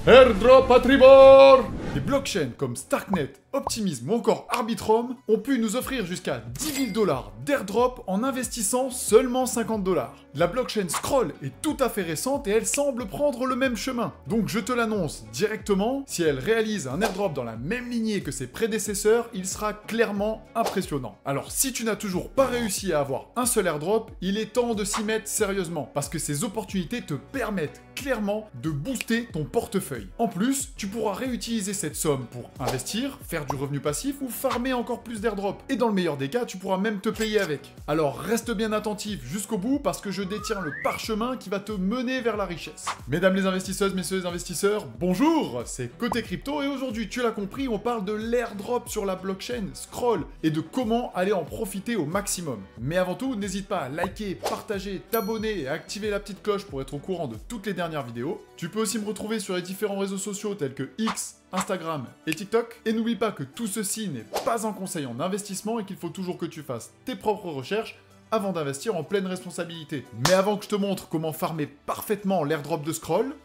Airdrop à tribord! Des blockchains comme Starknet, Optimism ou encore Arbitrum ont pu nous offrir jusqu'à 10 000 $ d'airdrop en investissant seulement 50 $. La blockchain Scroll est tout à fait récente et elle semble prendre le même chemin. Donc je te l'annonce directement, si elle réalise un airdrop dans la même lignée que ses prédécesseurs, il sera clairement impressionnant. Alors si tu n'as toujours pas réussi à avoir un seul airdrop, il est temps de s'y mettre sérieusement, parce que ces opportunités te permettent clairement de booster ton portefeuille. En plus, tu pourras réutiliser cette somme pour investir, faire du revenu passif ou farmer encore plus d'airdrop. Et dans le meilleur des cas, tu pourras même te payer avec. Alors reste bien attentif jusqu'au bout parce que je détiens le parchemin qui va te mener vers la richesse. Mesdames les investisseuses, messieurs les investisseurs, bonjour, c'est Côté Crypto et aujourd'hui, tu l'as compris, on parle de l'airdrop sur la blockchain Scroll et de comment aller en profiter au maximum. Mais avant tout, n'hésite pas à liker, partager, t'abonner et activer la petite cloche pour être au courant de toutes les dernières vidéos. Tu peux aussi me retrouver sur les différents réseaux sociaux tels que X, Instagram et TikTok. Et n'oublie pas que tout ceci n'est pas un conseil en investissement et qu'il faut toujours que tu fasses tes propres recherches avant d'investir en pleine responsabilité. Mais avant que je te montre comment farmer parfaitement l'airdrop de Scroll...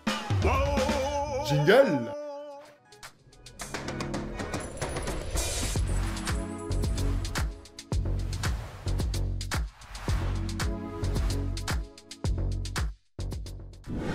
Jingle!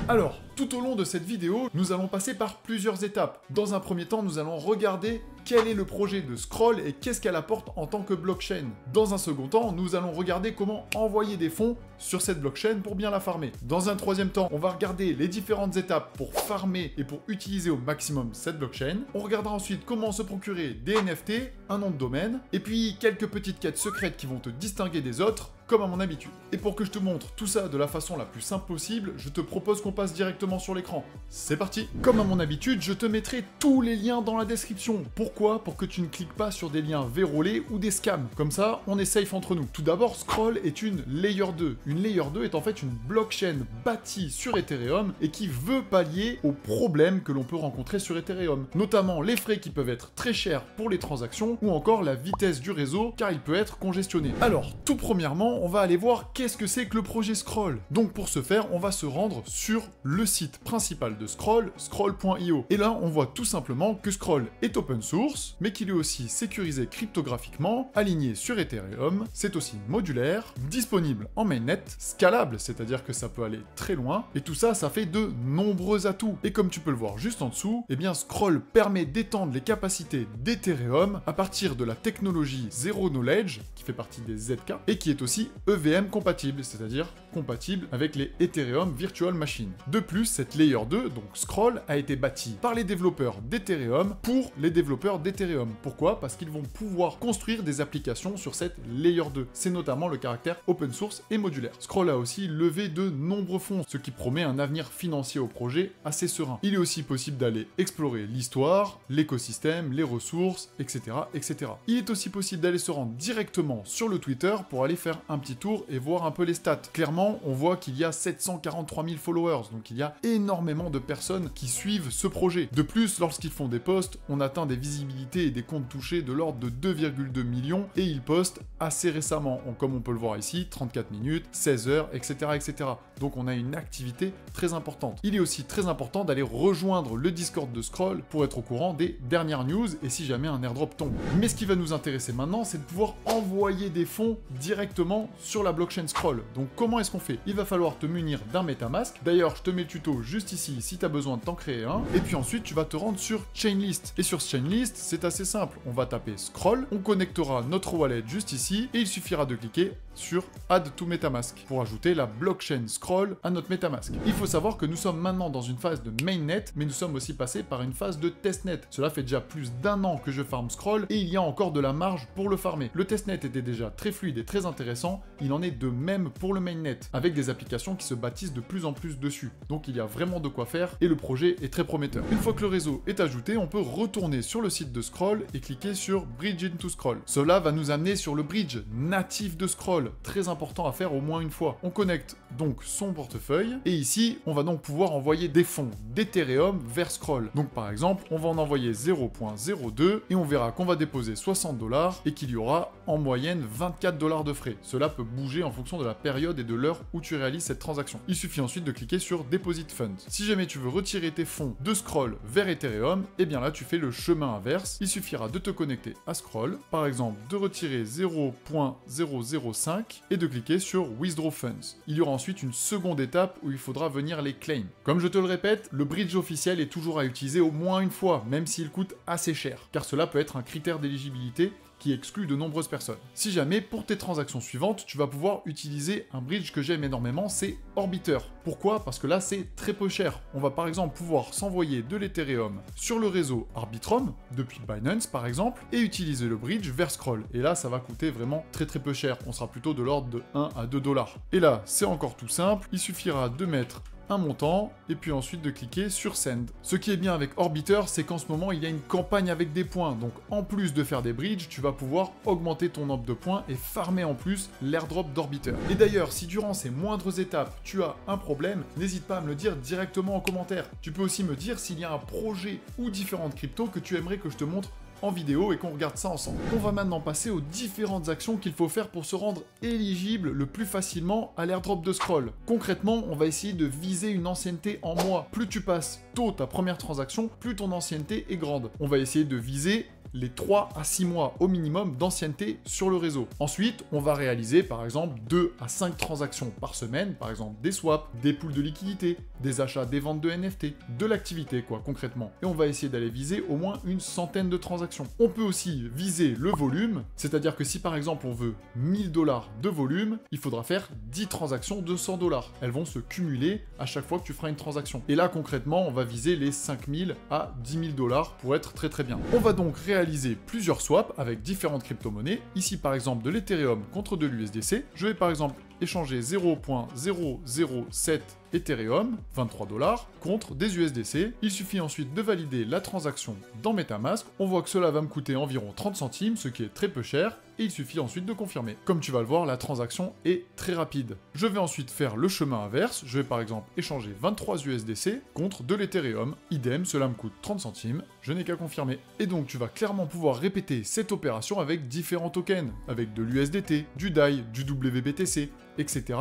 Alors, tout au long de cette vidéo, nous allons passer par plusieurs étapes. Dans un premier temps, nous allons regarder quel est le projet de Scroll et qu'est-ce qu'elle apporte en tant que blockchain. Dans un second temps, nous allons regarder comment envoyer des fonds sur cette blockchain pour bien la farmer. Dans un troisième temps, on va regarder les différentes étapes pour farmer et pour utiliser au maximum cette blockchain. On regardera ensuite comment se procurer des NFT, un nom de domaine, et puis quelques petites quêtes secrètes qui vont te distinguer des autres, comme à mon habitude. Et pour que je te montre tout ça de la façon la plus simple possible, je te propose qu'on passe directement sur l'écran. C'est parti! Comme à mon habitude, je te mettrai tous les liens dans la description. Pourquoi? Pour que tu ne cliques pas sur des liens vérolés ou des scams. Comme ça, on est safe entre nous. Tout d'abord, Scroll est une Layer 2. Une Layer 2 est en fait une blockchain bâtie sur Ethereum et qui veut pallier aux problèmes que l'on peut rencontrer sur Ethereum. Notamment les frais qui peuvent être très chers pour les transactions ou encore la vitesse du réseau car il peut être congestionné. Alors, tout premièrement, on va aller voir qu'est-ce que c'est que le projet Scroll. Donc pour ce faire, on va se rendre sur le site principal de Scroll, scroll.io. Et là, on voit tout simplement que Scroll est open source, mais qu'il est aussi sécurisé cryptographiquement, aligné sur Ethereum, c'est aussi modulaire, disponible en mainnet, scalable, c'est-à-dire que ça peut aller très loin, et tout ça, ça fait de nombreux atouts. Et comme tu peux le voir juste en dessous, eh bien Scroll permet d'étendre les capacités d'Ethereum à partir de la technologie Zero Knowledge, qui fait partie des ZK, et qui est aussi EVM compatible, c'est-à-dire compatible avec les Ethereum Virtual Machine. De plus, cette Layer 2, donc Scroll, a été bâtie par les développeurs d'Ethereum pour les développeurs d'Ethereum. Pourquoi? Parce qu'ils vont pouvoir construire des applications sur cette Layer 2. C'est notamment le caractère open source et modulaire. Scroll a aussi levé de nombreux fonds, ce qui promet un avenir financier au projet assez serein. Il est aussi possible d'aller explorer l'histoire, l'écosystème, les ressources, etc., etc. Il est aussi possible d'aller se rendre directement sur le Twitter pour aller faire un petit tour et voir un peu les stats. Clairement, on voit qu'il y a 743 000 followers, donc il y a énormément de personnes qui suivent ce projet. De plus, lorsqu'ils font des posts, on atteint des visibilités et des comptes touchés de l'ordre de 2,2 millions et ils postent assez récemment, comme on peut le voir ici, 34 minutes, 16 heures, etc., etc. Donc on a une activité très importante. Il est aussi très important d'aller rejoindre le Discord de Scroll pour être au courant des dernières news et si jamais un airdrop tombe. Mais ce qui va nous intéresser maintenant, c'est de pouvoir envoyer des fonds directement sur la blockchain Scroll. Donc comment est-ce qu'on fait? Il va falloir te munir d'un MetaMask. D'ailleurs, je te mets le tuto juste ici si tu as besoin de t'en créer un. Et puis ensuite, tu vas te rendre sur Chainlist. Et sur Chainlist, c'est assez simple. On va taper Scroll, on connectera notre wallet juste ici et il suffira de cliquer sur Add to MetaMask pour ajouter la blockchain Scroll à notre MetaMask. Il faut savoir que nous sommes maintenant dans une phase de mainnet, mais nous sommes aussi passés par une phase de testnet. Cela fait déjà plus d'1 an que je farm Scroll et il y a encore de la marge pour le farmer. Le testnet était déjà très fluide et très intéressant, il en est de même pour le mainnet, avec des applications qui se bâtissent de plus en plus dessus. Donc il y a vraiment de quoi faire et le projet est très prometteur. Une fois que le réseau est ajouté, on peut retourner sur le site de Scroll et cliquer sur Bridge into Scroll. Cela va nous amener sur le bridge natif de Scroll. Scroll, très important à faire au moins une fois. On connecte donc son portefeuille, et ici, on va donc pouvoir envoyer des fonds d'Ethereum vers Scroll. Donc par exemple, on va en envoyer 0.02, et on verra qu'on va déposer 60 $, et qu'il y aura en moyenne 24 $ de frais. Cela peut bouger en fonction de la période et de l'heure où tu réalises cette transaction. Il suffit ensuite de cliquer sur Deposit Funds. Si jamais tu veux retirer tes fonds de Scroll vers Ethereum, et bien là tu fais le chemin inverse. Il suffira de te connecter à Scroll, par exemple de retirer 0.005 et de cliquer sur Withdraw Funds. Il y aura ensuite une seconde étape où il faudra venir les claim. Comme je te le répète, le bridge officiel est toujours à utiliser au moins une fois, même s'il coûte assez cher, car cela peut être un critère d'éligibilité qui exclut de nombreuses personnes. Si jamais, pour tes transactions suivantes, tu vas pouvoir utiliser un bridge que j'aime énormément, c'est Orbiter. Pourquoi? Parce que là, c'est très peu cher. On va par exemple pouvoir s'envoyer de l'Ethereum sur le réseau Arbitrum, depuis Binance par exemple, et utiliser le bridge vers Scroll. Et là, ça va coûter vraiment très peu cher. On sera plutôt de l'ordre de 1 à 2 $. Et là, c'est encore tout simple. Il suffira de mettre un montant, et puis ensuite de cliquer sur Send. Ce qui est bien avec Orbiter, c'est qu'en ce moment, il y a une campagne avec des points, donc en plus de faire des bridges, tu vas pouvoir augmenter ton nombre de points et farmer en plus l'airdrop d'Orbiter. Et d'ailleurs, si durant ces moindres étapes, tu as un problème, n'hésite pas à me le dire directement en commentaire. Tu peux aussi me dire s'il y a un projet ou différentes cryptos que tu aimerais que je te montre en vidéo et qu'on regarde ça ensemble. On va maintenant passer aux différentes actions qu'il faut faire pour se rendre éligible le plus facilement à l'airdrop de Scroll. Concrètement, on va essayer de viser une ancienneté en mois. Plus tu passes tôt ta première transaction, plus ton ancienneté est grande. On va essayer de viser les 3 à 6 mois au minimum d'ancienneté sur le réseau. Ensuite, on va réaliser par exemple 2 à 5 transactions par semaine, par exemple des swaps, des pools de liquidité, des achats, des ventes de NFT, de l'activité quoi concrètement. Et on va essayer d'aller viser au moins une centaine de transactions. On peut aussi viser le volume, c'est-à-dire que si par exemple on veut 1000 $ de volume, il faudra faire 10 transactions de 100 $. Elles vont se cumuler à chaque fois que tu feras une transaction. Et là concrètement, on va viser les 5000 à 10 000 $ pour être très bien. On va donc réaliser plusieurs swaps avec différentes crypto-monnaies. Ici par exemple de l'Ethereum contre de l'USDC. Je vais par exemple échanger 0.007 Ethereum, 23 $, contre des USDC. Il suffit ensuite de valider la transaction dans MetaMask. On voit que cela va me coûter environ 30 centimes, ce qui est très peu cher, et il suffit ensuite de confirmer. Comme tu vas le voir, la transaction est très rapide. Je vais ensuite faire le chemin inverse. Je vais par exemple échanger 23 USDC contre de l'Ethereum. Idem, cela me coûte 30 centimes, je n'ai qu'à confirmer. Et donc tu vas clairement pouvoir répéter cette opération avec différents tokens, avec de l'USDT, du DAI, du WBTC, etc.,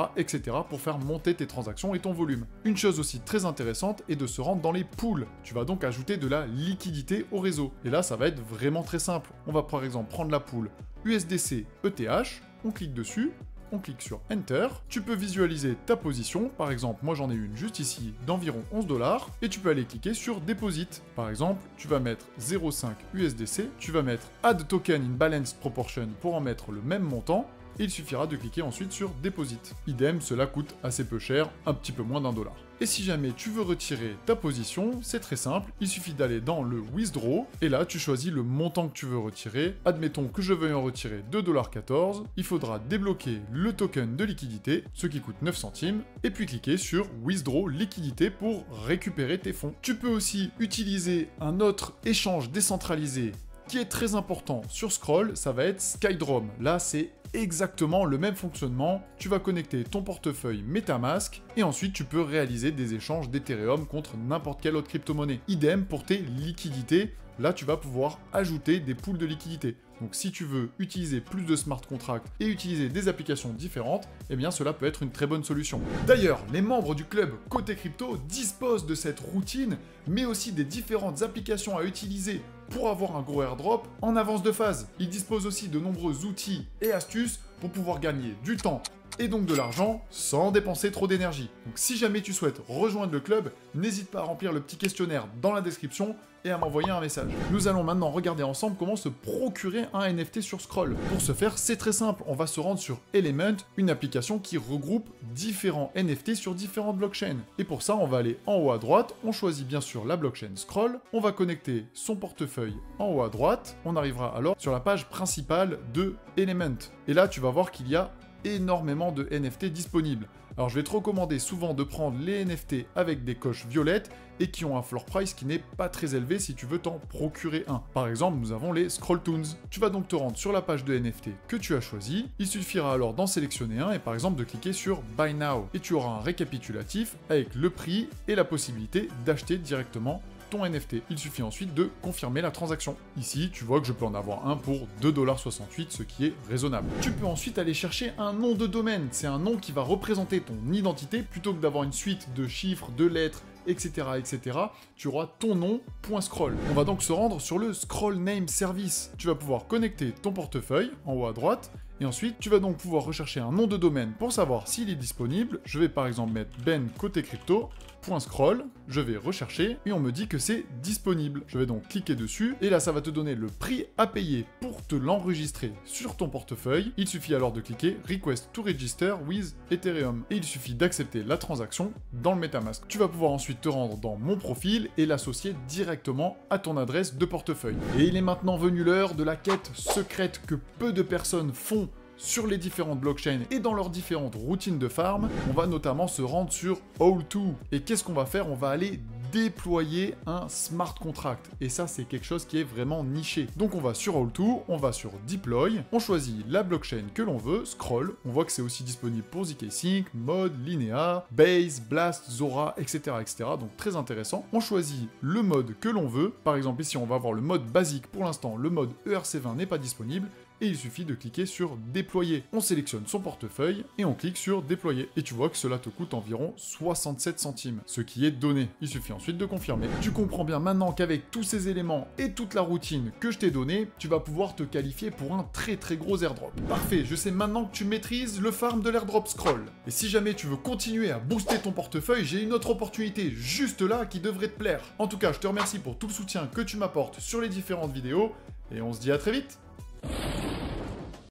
pour faire monter tes transactions et ton volume. Une chose aussi très intéressante est de se rendre dans les pools. Tu vas donc ajouter de la liquidité au réseau. Et là, ça va être vraiment très simple. On va par exemple prendre la pool USDC ETH, on clique dessus, on clique sur Enter, tu peux visualiser ta position, par exemple moi j'en ai une juste ici d'environ 11 $, et tu peux aller cliquer sur Deposit. Par exemple, tu vas mettre 0.5 USDC, tu vas mettre Add Token in Balanced Proportion pour en mettre le même montant, et il suffira de cliquer ensuite sur Deposit. Idem, cela coûte assez peu cher, un petit peu moins d'1 $. Et si jamais tu veux retirer ta position, c'est très simple, il suffit d'aller dans le Withdraw, et là tu choisis le montant que tu veux retirer. Admettons que je veuille en retirer 2,14 $, il faudra débloquer le token de liquidité, ce qui coûte 9 centimes, et puis cliquer sur Withdraw liquidité pour récupérer tes fonds. Tu peux aussi utiliser un autre échange décentralisé qui est très important sur Scroll, ça va être Skydrom. Là, c'est exactement le même fonctionnement. Tu vas connecter ton portefeuille MetaMask et ensuite tu peux réaliser des échanges d'Ethereum contre n'importe quelle autre crypto-monnaie. Idem pour tes liquidités. Là, tu vas pouvoir ajouter des pools de liquidités. Donc si tu veux utiliser plus de smart contracts et utiliser des applications différentes, eh bien cela peut être une très bonne solution. D'ailleurs, les membres du club Côté Crypto disposent de cette routine, mais aussi des différentes applications à utiliser pour avoir un gros airdrop en avance de phase. Ils disposent aussi de nombreux outils et astuces pour pouvoir gagner du temps et donc de l'argent sans dépenser trop d'énergie. Donc si jamais tu souhaites rejoindre le club, n'hésite pas à remplir le petit questionnaire dans la description et à m'envoyer un message. Nous allons maintenant regarder ensemble comment se procurer un NFT sur Scroll. Pour ce faire, c'est très simple, on va se rendre sur Element, une application qui regroupe différents NFT sur différentes blockchains. Et pour ça, on va aller en haut à droite, on choisit bien sûr la blockchain Scroll, on va connecter son portefeuille en haut à droite, on arrivera alors sur la page principale de Element. Et là, tu vas voir qu'il y a énormément de NFT disponibles. Alors je vais te recommander souvent de prendre les NFT avec des coches violettes et qui ont un floor price qui n'est pas très élevé si tu veux t'en procurer un. Par exemple, nous avons les Scroll Toons. Tu vas donc te rendre sur la page de NFT que tu as choisi. Il suffira alors d'en sélectionner un et par exemple de cliquer sur Buy Now. Et tu auras un récapitulatif avec le prix et la possibilité d'acheter directement ton NFT. Il suffit ensuite de confirmer la transaction. Ici, tu vois que je peux en avoir un pour 2,68 $, ce qui est raisonnable. Tu peux ensuite aller chercher un nom de domaine. C'est un nom qui va représenter ton identité plutôt que d'avoir une suite de chiffres, de lettres, etc., etc., tu auras ton nom, .scroll. On va donc se rendre sur le Scroll Name Service. Tu vas pouvoir connecter ton portefeuille en haut à droite, et ensuite, tu vas donc pouvoir rechercher un nom de domaine pour savoir s'il est disponible. Je vais par exemple mettre Ben côté crypto, .scroll, je vais rechercher, et on me dit que c'est disponible. Je vais donc cliquer dessus, et là ça va te donner le prix à payer pour te l'enregistrer sur ton portefeuille. Il suffit alors de cliquer Request to Register with Ethereum, et il suffit d'accepter la transaction dans le MetaMask. Tu vas pouvoir ensuite te rendre dans mon profil et l'associer directement à ton adresse de portefeuille. Et il est maintenant venu l'heure de la quête secrète que peu de personnes font sur les différentes blockchains et dans leurs différentes routines de farm. On va notamment se rendre sur All2. Et qu'est-ce qu'on va faire? On va aller déployer un smart contract. Et ça, c'est quelque chose qui est vraiment niché. Donc on va sur All2, on va sur Deploy, on choisit la blockchain que l'on veut, Scroll. On voit que c'est aussi disponible pour zkSync, Mod, Linea, Base, Blast, Zora, etc., etc. Donc très intéressant. On choisit le mode que l'on veut. Par exemple, ici, on va avoir le mode basique. Pour l'instant, le mode ERC20 n'est pas disponible. Et il suffit de cliquer sur déployer. On sélectionne son portefeuille et on clique sur déployer. Et tu vois que cela te coûte environ 67 centimes, ce qui est donné. Il suffit ensuite de confirmer. Tu comprends bien maintenant qu'avec tous ces éléments et toute la routine que je t'ai donnée, tu vas pouvoir te qualifier pour un très gros airdrop. Parfait, je sais maintenant que tu maîtrises le farm de l'airdrop Scroll. Et si jamais tu veux continuer à booster ton portefeuille, j'ai une autre opportunité juste là qui devrait te plaire. En tout cas, je te remercie pour tout le soutien que tu m'apportes sur les différentes vidéos et on se dit à très vite.